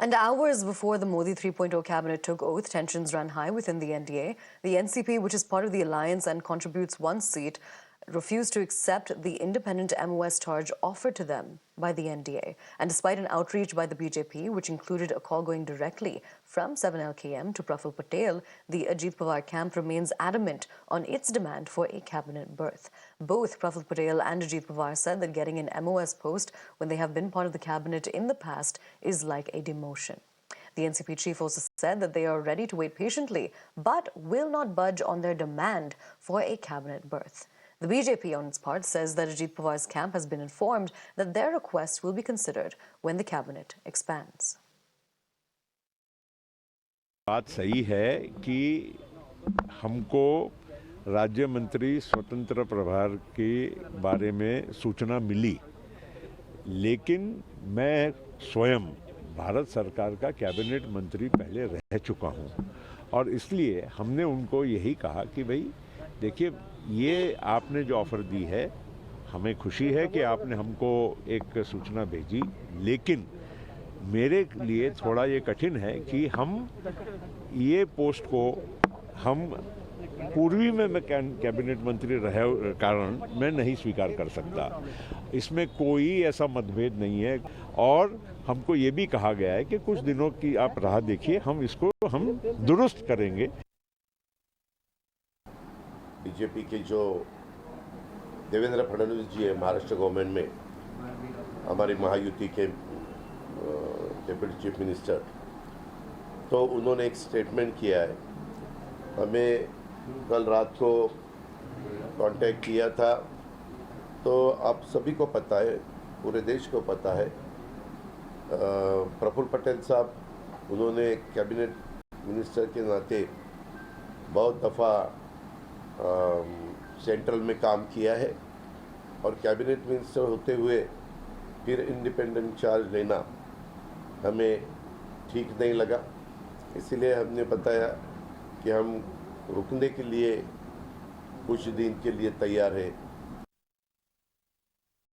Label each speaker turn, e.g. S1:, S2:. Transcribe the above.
S1: And hours before the Modi 3.0 cabinet took oath, tensions ran high within the NDA. The NCP, which is part of the alliance and contributes one seat, refused to accept the independent MOS charge offered to them by the NDA. And despite an outreach by the BJP, which included a call going directly from 7LKM to Praful Patel, the Ajit Pawar camp remains adamant on its demand for a cabinet berth. Both Praful Patel and Ajit Pawar said that getting an MOS post when they have been part of the cabinet in the past is like a demotion. The NCP chief also said that they are ready to wait patiently, but will not budge on their demand for a cabinet berth. The BJP, on its part, says that Ajit Pawar's camp has been informed that their request will be considered when the cabinet expands.
S2: बात सही है कि हमको राज्य मंत्री स्वतंत्र प्रभार के बारे में सूचना मिली, लेकिन मैं स्वयं भारत सरकार का कैबिनेट मंत्री पहले रह चुका हूं और इसलिए हमने उनको यही कहा कि भाई देखिए, ये आपने जो ऑफ़र दी है, हमें खुशी है कि आपने हमको एक सूचना भेजी, लेकिन मेरे लिए थोड़ा ये कठिन है कि हम ये पोस्ट को हम पूर्वी में मैं कैबिनेट मंत्री रहे कारण मैं नहीं स्वीकार कर सकता। इसमें कोई ऐसा मतभेद नहीं है और हमको ये भी कहा गया है कि कुछ दिनों की आप राह देखिए, हम इसको दुरुस्त करेंगे।
S3: बीजेपी के जो देवेंद्र फडणवीस जी है महाराष्ट्र गवर्नमेंट में, हमारी महायुति के डेप्यूटी चीफ मिनिस्टर, तो उन्होंने एक स्टेटमेंट किया है। हमें कल रात को कांटेक्ट किया था, तो आप सभी को पता है, पूरे देश को पता है, प्रफुल्ल पटेल साहब उन्होंने कैबिनेट मिनिस्टर के नाते बहुत दफ़ा सेंट्रल में काम किया है और कैबिनेट मिनिस्टर होते हुए फिर इंडिपेंडेंट चार्ज लेना हमें ठीक नहीं लगा। इसलिए हमने बताया कि हम रुकने के लिए कुछ दिन के लिए तैयार है।